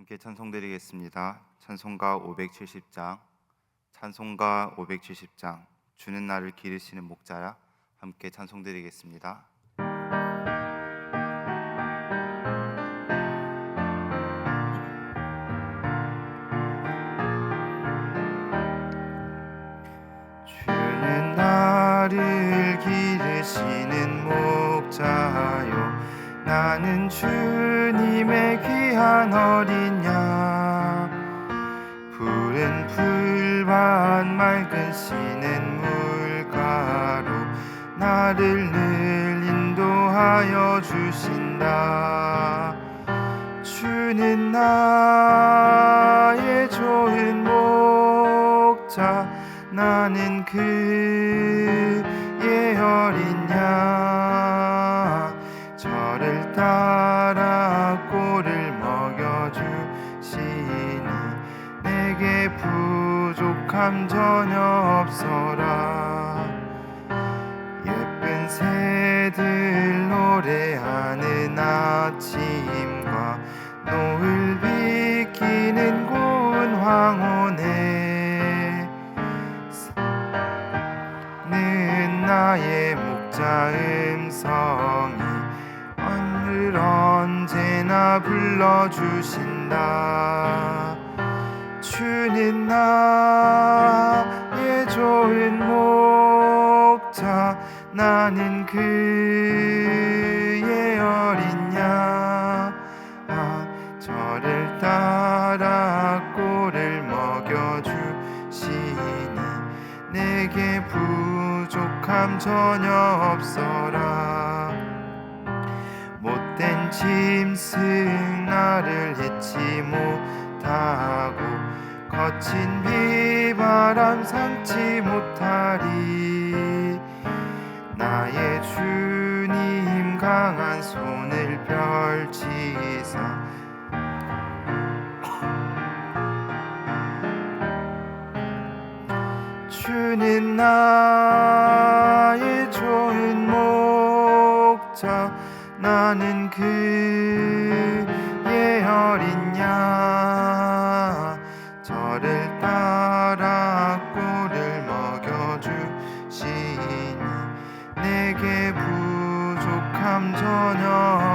함께 찬송드리겠습니다. 찬송가 570장, 찬송가 570장, 주는 나를 기르시는 목자야. 함께 찬송드리겠습니다. 주는 나를 기르시는 목자요, 나는 주님의 귀한 어린 양. 푸른 풀밭 맑은 시냇 물가로 나를 늘 인도하여 주신다. 주는 나의 좋은 목자, 나는 그의 어린 양. 저를 따라 꼴을 먹여주시니 내게 부족함 전혀 없어라. 예쁜 새들 노래하는 아침과 노을 비키는 고운 황혼에 는 나의 목자 음성이 오늘 언제나 불러주신다. 주는 나의 좋은 목자, 나는 그의 어린 양. 저를 따라 꼴을 먹여주시니 내게 부족함 전혀 없어라. 못된 짐승 나를 잊지 못하고 거친 비바람 상치 못하리. 나의 주님 강한 손을 펼치사 주는 나의 좋은 목자, 나는 그의 어린 양. 저를 따라 꼴을 먹여주시니 내게 부족함 전혀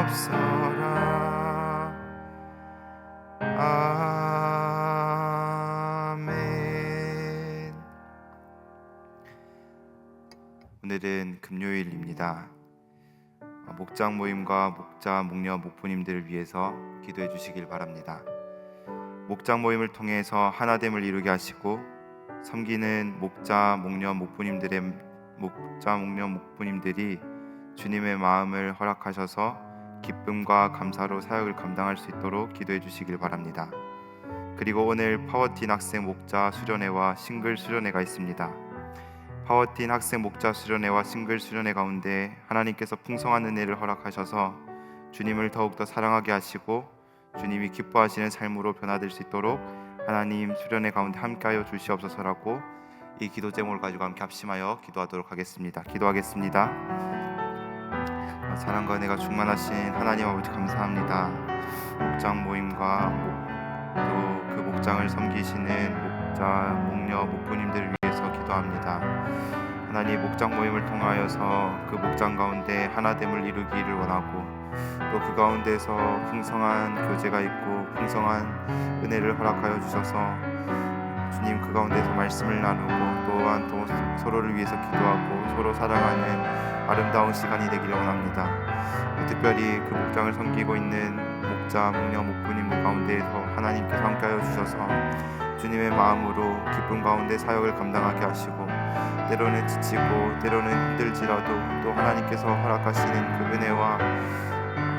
없어라. 아멘. 오늘은 금요일입니다. 목장 모임과 목자, 목녀, 목부님들을 위해서 기도해 주시길 바랍니다. 목장 모임을 통해서 하나됨을 이루게 하시고 섬기는 목자, 목녀, 목부님들이 주님의 마음을 허락하셔서 기쁨과 감사로 사역을 감당할 수 있도록 기도해 주시길 바랍니다. 그리고 오늘 파워틴 학생 목자 수련회와 싱글 수련회가 있습니다. 파워틴 학생 목자 수련회와 싱글 수련회 가운데 하나님께서 풍성한 은혜를 허락하셔서 주님을 더욱더 사랑하게 하시고 주님이 기뻐하시는 삶으로 변화될 수 있도록 하나님 수련회 가운데 함께하여 주시옵소서라고 이 기도 제목을 가지고 함께 합심하여 기도하도록 하겠습니다. 기도하겠습니다. 사랑과 은혜가 충만하신 하나님 아버지, 감사합니다. 목장 모임과 또 그 목장을 섬기시는 목자, 목녀, 목부님들을 위해서 기도합니다. 하나님, 목장 모임을 통하여서 그 목장 가운데 하나됨을 이루기를 원하고 또 그 가운데서 풍성한 교제가 있고 풍성한 은혜를 허락하여 주셔서 주님 그 가운데서 말씀을 나누고 또한 또 서로를 위해서 기도하고 서로 사랑하는 아름다운 시간이 되기를 원합니다. 특별히 그 목장을 섬기고 있는 목자, 목녀, 목부님들 가운데에서 하나님께서 함께하여 주셔서 주님의 마음으로 기쁨 가운데 사역을 감당하게 하시고 때로는 지치고 때로는 힘들지라도 또 하나님께서 허락하시는 그 은혜와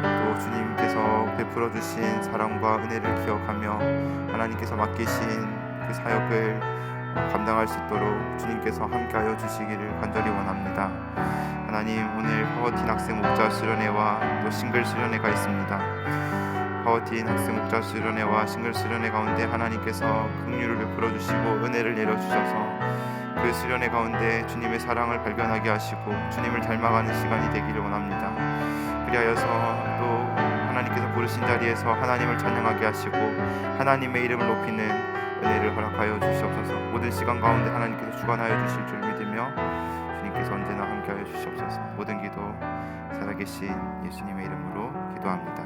또 주님께서 베풀어 주신 사랑과 은혜를 기억하며 하나님께서 맡기신 그 사역을 감당할 수 있도록 주님께서 함께하여 주시기를 간절히 원합니다. 하나님, 오늘 파워틴 학생 목자 수련회와 또 싱글 수련회가 있습니다. 파워틴 학생 목자 수련회와 싱글 수련회 가운데 하나님께서 긍휼을 베풀어 주시고 은혜를 내려 주셔서 그 수련회 가운데 주님의 사랑을 발견하게 하시고 주님을 닮아가는 시간이 되기를 원합니다. 그리하여서 또 하나님께서 부르신 자리에서 하나님을 찬양하게 하시고 하나님의 이름을 높이는 은혜를 허락하여 주시옵소서. 모든 시간 가운데 하나님께서 주관하여 주실 줄 믿으며 주님께서 언제나 함께하여 주시옵소서. 모든 기도 살아계신 예수님의 이름으로 기도합니다.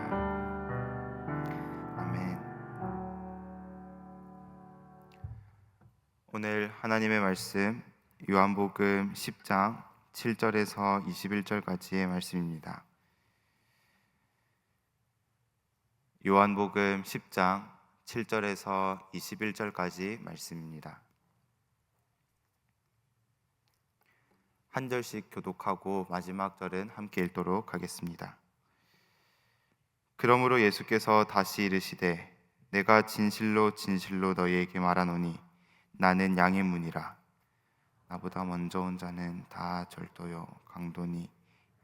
아멘. 오늘 하나님의 말씀 요한복음 10장 7절에서 21절까지의 말씀입니다. 요한복음 10장 7절에서 21절까지 말씀입니다. 한 절씩 교독하고 마지막 절은 함께 읽도록 하겠습니다. 그러므로 예수께서 다시 이르시되 내가 진실로 진실로 너희에게 말하노니 나는 양의 문이라. 나보다 먼저 온 자는 다 절도요 강도니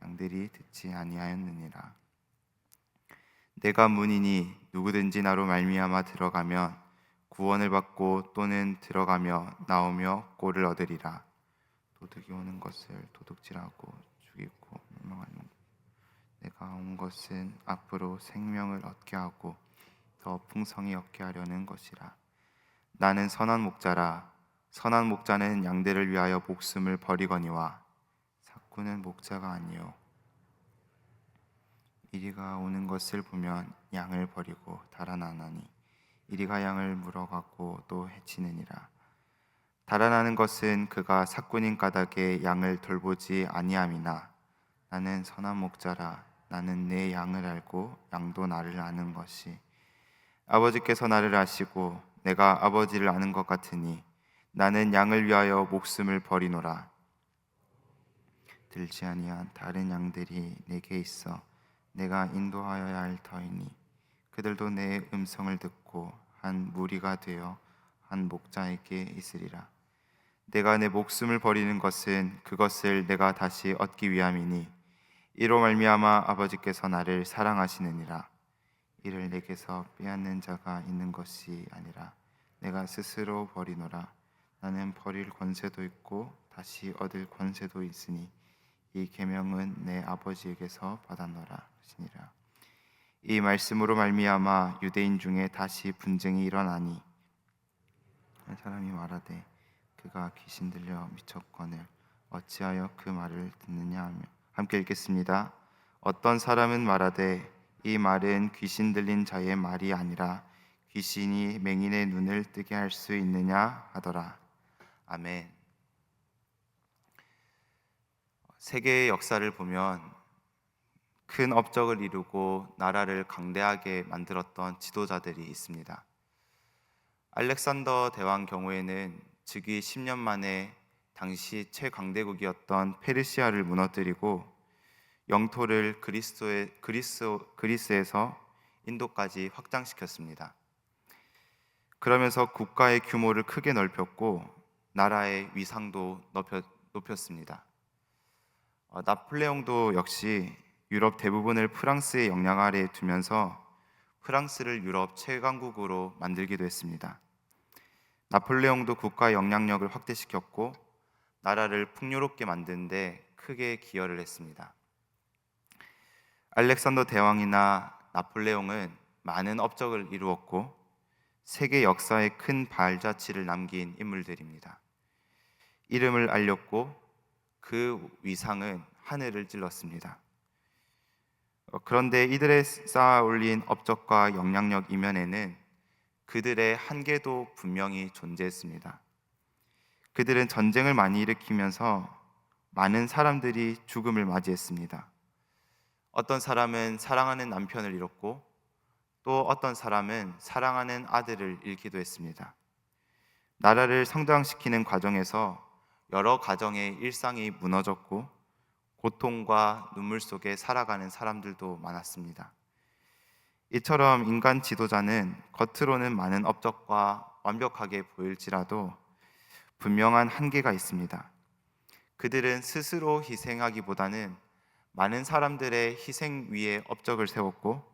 양들이 듣지 아니하였느니라. 내가 문이니 누구든지 나로 말미암아 들어가면 구원을 받고 또는 들어가며 나오며 꼴을 얻으리라. 도둑이 오는 것을 도둑질하고 죽이고 멸망하는 내가 온 것은 앞으로 생명을 얻게 하고 더 풍성히 얻게 하려는 것이라. 나는 선한 목자라. 선한 목자는 양들을 위하여 목숨을 버리거니와 삭구는 목자가 아니요 이리가 오는 것을 보면 양을 버리고 달아나나니 이리가 양을 물어가고 또 해치느니라. 달아나는 것은 그가 삭군인 까닭에 양을 돌보지 아니함이나 나는 선한 목자라. 나는 내 양을 알고 양도 나를 아는 것이 아버지께서 나를 아시고 내가 아버지를 아는 것 같으니 나는 양을 위하여 목숨을 버리노라. 들지 아니한 다른 양들이 내게 있어 내가 인도하여야 할 터이니 그들도 내 음성을 듣고 한 무리가 되어 한 목자에게 있으리라. 내가 내 목숨을 버리는 것은 그것을 내가 다시 얻기 위함이니 이로 말미암아 아버지께서 나를 사랑하시느니라. 이를 내게서 빼앗는 자가 있는 것이 아니라 내가 스스로 버리노라. 나는 버릴 권세도 있고 다시 얻을 권세도 있으니 이 계명은 내 아버지에게서 받았노라 하시니라. 이 말씀으로 말미암아 유대인 중에 다시 분쟁이 일어나니 한 사람이 말하되 그가 귀신 들려 미쳤거늘 어찌하여 그 말을 듣느냐 하며 함께 읽겠습니다. 어떤 사람은 말하되 이 말은 귀신 들린 자의 말이 아니라 귀신이 맹인의 눈을 뜨게 할 수 있느냐 하더라. 아멘. 세계의 역사를 보면 큰 업적을 이루고 나라를 강대하게 만들었던 지도자들이 있습니다. 알렉산더 대왕 경우에는 즉위 10년 만에 당시 최강대국이었던 페르시아를 무너뜨리고 영토를 그리스에서 인도까지 확장시켰습니다. 그러면서 국가의 규모를 크게 넓혔고 나라의 위상도 높였습니다. 나폴레옹도 역시 유럽 대부분을 프랑스의 영향 아래에 두면서 프랑스를 유럽 최강국으로 만들기도 했습니다. 나폴레옹도 국가의 영향력을 확대시켰고 나라를 풍요롭게 만드는 데 크게 기여를 했습니다. 알렉산더 대왕이나 나폴레옹은 많은 업적을 이루었고 세계 역사에 큰 발자취를 남긴 인물들입니다. 이름을 알렸고 그 위상은 하늘을 찔렀습니다. 그런데 이들의 쌓아 올린 업적과 영향력 이면에는 그들의 한계도 분명히 존재했습니다. 그들은 전쟁을 많이 일으키면서 많은 사람들이 죽음을 맞이했습니다. 어떤 사람은 사랑하는 남편을 잃었고 또 어떤 사람은 사랑하는 아들을 잃기도 했습니다. 나라를 성장시키는 과정에서 여러 가정의 일상이 무너졌고 고통과 눈물 속에 살아가는 사람들도 많았습니다. 이처럼 인간 지도자는 겉으로는 많은 업적과 완벽하게 보일지라도 분명한 한계가 있습니다. 그들은 스스로 희생하기보다는 많은 사람들의 희생 위에 업적을 세웠고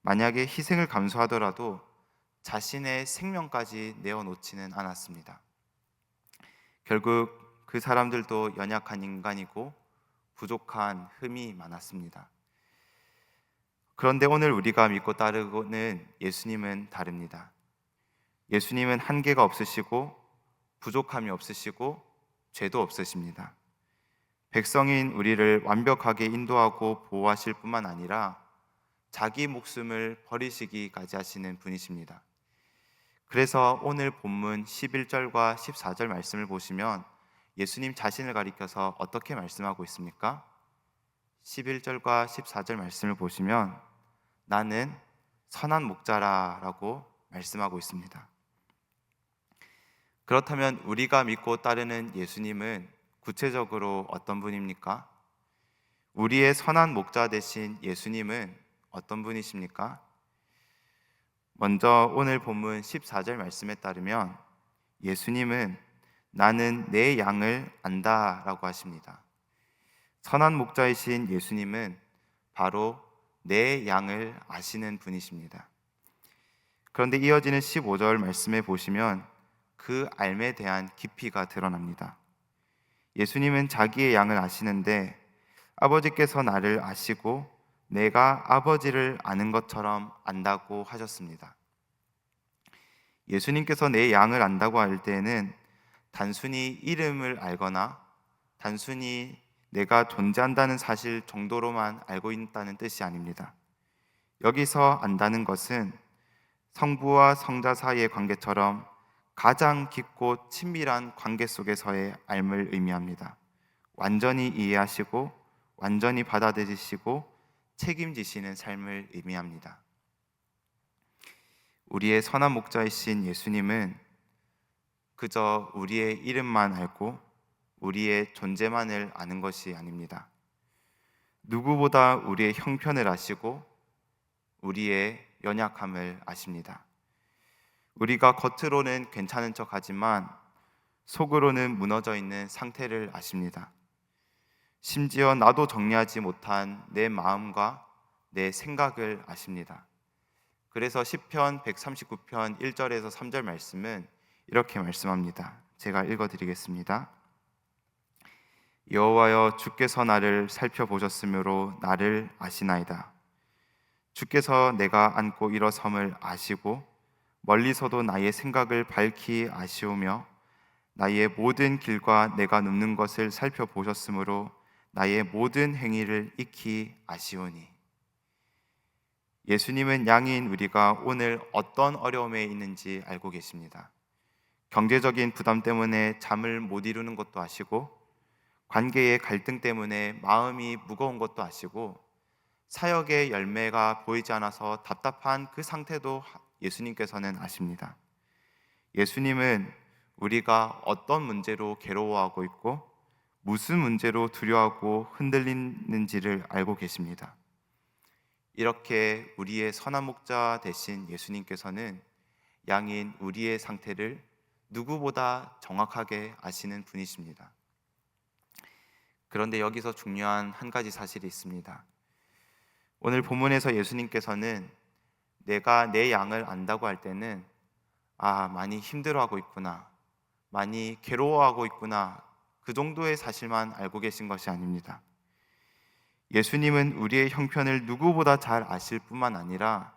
만약에 희생을 감수하더라도 자신의 생명까지 내어놓지는 않았습니다. 결국 그 사람들도 연약한 인간이고 부족한 흠이 많았습니다. 그런데 오늘 우리가 믿고 따르고는 예수님은 다릅니다. 예수님은 한계가 없으시고 부족함이 없으시고 죄도 없으십니다. 백성인 우리를 완벽하게 인도하고 보호하실 뿐만 아니라 자기 목숨을 버리시기까지 하시는 분이십니다. 그래서 오늘 본문 11절과 14절 말씀을 보시면 예수님 자신을 가리켜서 어떻게 말씀하고 있습니까? 11절과 14절 말씀을 보시면 나는 선한 목자라라고 말씀하고 있습니다. 그렇다면 우리가 믿고 따르는 예수님은 구체적으로 어떤 분입니까? 우리의 선한 목자 되신 예수님은 어떤 분이십니까? 먼저 오늘 본문 14절 말씀에 따르면 예수님은 나는 내 양을 안다 라고 하십니다. 선한 목자이신 예수님은 바로 내 양을 아시는 분이십니다. 그런데 이어지는 15절 말씀에 보시면 그 알에 대한 깊이가 드러납니다. 예수님은 자기의 양을 아시는데 아버지께서 나를 아시고 내가 아버지를 아는 것처럼 안다고 하셨습니다. 예수님께서 내 양을 안다고 할 때에는 단순히 이름을 알거나 단순히 내가 존재한다는 사실 정도로만 알고 있다는 뜻이 아닙니다. 여기서 안다는 것은 성부와 성자 사이의 관계처럼 가장 깊고 친밀한 관계 속에서의 알을 의미합니다. 완전히 이해하시고 완전히 받아들이시고 책임지시는 삶을 의미합니다. 우리의 선한 목자이신 예수님은 그저 우리의 이름만 알고 우리의 존재만을 아는 것이 아닙니다. 누구보다 우리의 형편을 아시고 우리의 연약함을 아십니다. 우리가 겉으로는 괜찮은 척하지만 속으로는 무너져 있는 상태를 아십니다. 심지어 나도 정리하지 못한 내 마음과 내 생각을 아십니다. 그래서 시편 139편 1절에서 3절 말씀은 이렇게 말씀합니다. 제가 읽어드리겠습니다. 여호와여, 주께서 나를 살펴보셨으므로 나를 아시나이다. 주께서 내가 앉고 일어섬을 아시고 멀리서도 나의 생각을 밝히 아시오며 나의 모든 길과 내가 눕는 것을 살펴보셨으므로 나의 모든 행위를 익히 아시오니. 예수님은 양인 우리가 오늘 어떤 어려움에 있는지 알고 계십니다. 경제적인 부담 때문에 잠을 못 이루는 것도 아시고 관계의 갈등 때문에 마음이 무거운 것도 아시고 사역의 열매가 보이지 않아서 답답한 그 상태도 예수님께서는 아십니다. 예수님은 우리가 어떤 문제로 괴로워하고 있고 무슨 문제로 두려워하고 흔들리는지를 알고 계십니다. 이렇게 우리의 선한 목자 되신 예수님께서는 양인 우리의 상태를 누구보다 정확하게 아시는 분이십니다. 그런데 여기서 중요한 한 가지 사실이 있습니다. 오늘 본문에서 예수님께서는 내가 내 양을 안다고 할 때는 많이 힘들어하고 있구나, 많이 괴로워하고 있구나, 그 정도의 사실만 알고 계신 것이 아닙니다. 예수님은 우리의 형편을 누구보다 잘 아실 뿐만 아니라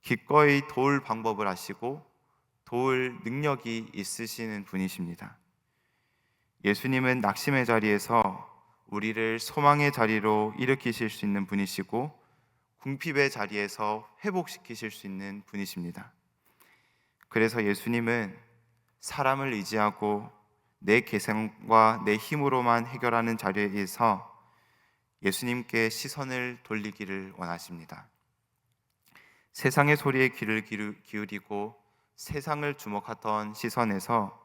기꺼이 도울 방법을 아시고 도울 능력이 있으시는 분이십니다. 예수님은 낙심의 자리에서 우리를 소망의 자리로 일으키실 수 있는 분이시고 궁핍의 자리에서 회복시키실 수 있는 분이십니다. 그래서 예수님은 사람을 의지하고 내 계산과 내 힘으로만 해결하는 자리에서 예수님께 시선을 돌리기를 원하십니다. 세상의 소리에 귀를 기울이고 세상을 주목하던 시선에서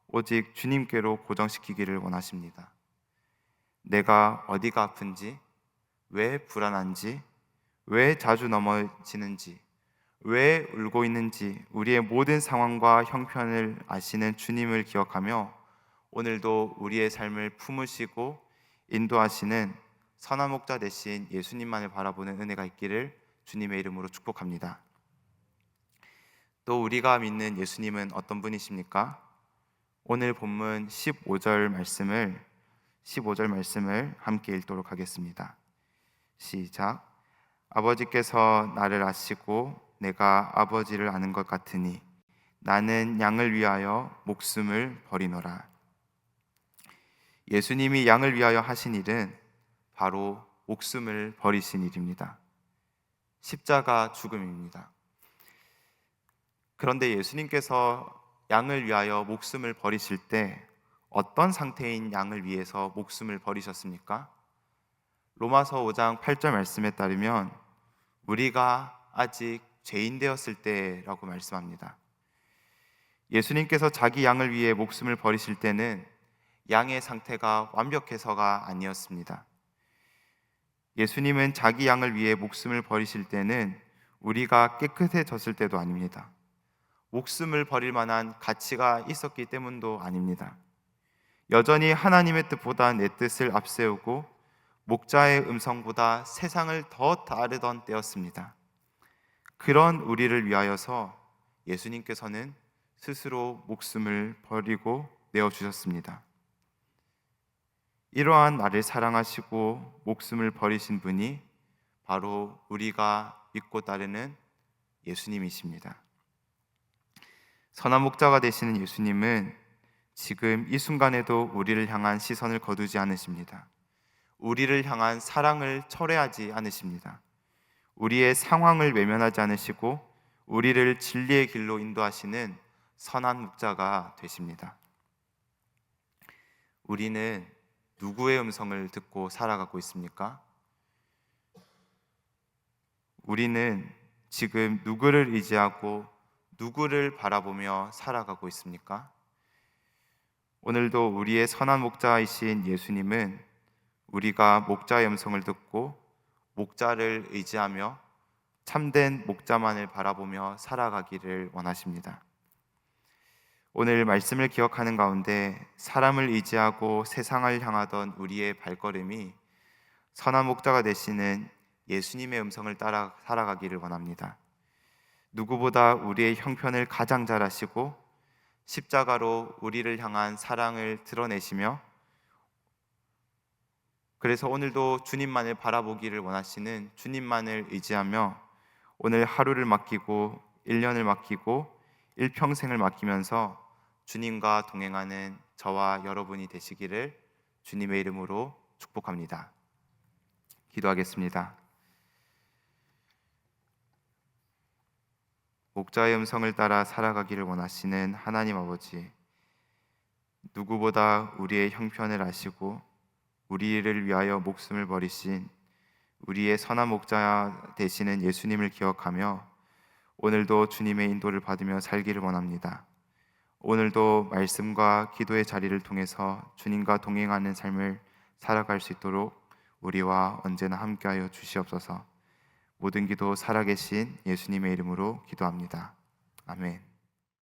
오직 주님께로 고정시키기를 원하십니다. 내가 어디가 아픈지, 왜 불안한지, 왜 자주 넘어지는지, 왜 울고 있는지 우리의 모든 상황과 형편을 아시는 주님을 기억하며 오늘도 우리의 삶을 품으시고 인도하시는 선한 목자 되신 예수님만을 바라보는 은혜가 있기를 주님의 이름으로 축복합니다. 또 우리가 믿는 예수님은 어떤 분이십니까? 오늘 본문 15절 말씀을 함께 읽도록 하겠습니다. 시작. 아버지께서 나를 아시고 내가 아버지를 아는 것 같으니 나는 양을 위하여 목숨을 버리노라. 예수님이 양을 위하여 하신 일은 바로 목숨을 버리신 일입니다. 십자가 죽음입니다. 그런데 예수님께서 양을 위하여 목숨을 버리실 때 어떤 상태인 양을 위해서 목숨을 버리셨습니까? 로마서 5장 8절 말씀에 따르면 우리가 아직 죄인 되었을 때라고 말씀합니다. 예수님께서 자기 양을 위해 목숨을 버리실 때는 양의 상태가 완벽해서가 아니었습니다. 예수님은 자기 양을 위해 목숨을 버리실 때는 우리가 깨끗해졌을 때도 아닙니다. 목숨을 버릴 만한 가치가 있었기 때문도 아닙니다. 여전히 하나님의 뜻보다 내 뜻을 앞세우고 목자의 음성보다 세상을 더 따르던 때였습니다. 그런 우리를 위하여서 예수님께서는 스스로 목숨을 버리고 내어주셨습니다. 이러한 나를 사랑하시고 목숨을 버리신 분이 바로 우리가 믿고 따르는 예수님이십니다. 선한 목자가 되시는 예수님은 지금 이 순간에도 우리를 향한 시선을 거두지 않으십니다. 우리를 향한 사랑을 철회하지 않으십니다. 우리의 상황을 외면하지 않으시고 우리를 진리의 길로 인도하시는 선한 목자가 되십니다. 우리는 누구의 음성을 듣고 살아가고 있습니까? 우리는 지금 누구를 의지하고 누구를 바라보며 살아가고 있습니까? 오늘도 우리의 선한 목자이신 예수님은 우리가 목자의 음성을 듣고 목자를 의지하며 참된 목자만을 바라보며 살아가기를 원하십니다. 오늘 말씀을 기억하는 가운데 사람을 의지하고 세상을 향하던 우리의 발걸음이 선한 목자가 되시는 예수님의 음성을 따라 살아가기를 원합니다. 누구보다 우리의 형편을 가장 잘 아시고 십자가로 우리를 향한 사랑을 드러내시며 그래서 오늘도 주님만을 바라보기를 원하시는 주님만을 의지하며 오늘 하루를 맡기고 1년을 맡기고 일평생을 맡기면서 주님과 동행하는 저와 여러분이 되시기를 주님의 이름으로 축복합니다. 기도하겠습니다. 목자의 음성을 따라 살아가기를 원하시는 하나님 아버지, 누구보다 우리의 형편을 아시고 우리를 위하여 목숨을 버리신 우리의 선한 목자 되시는 예수님을 기억하며 오늘도 주님의 인도를 받으며 살기를 원합니다. 오늘도 말씀과 기도의 자리를 통해서 주님과 동행하는 삶을 살아갈 수 있도록 우리와 언제나 함께하여 주시옵소서. 모든 기도 살아계신 예수님의 이름으로 기도합니다. 아멘.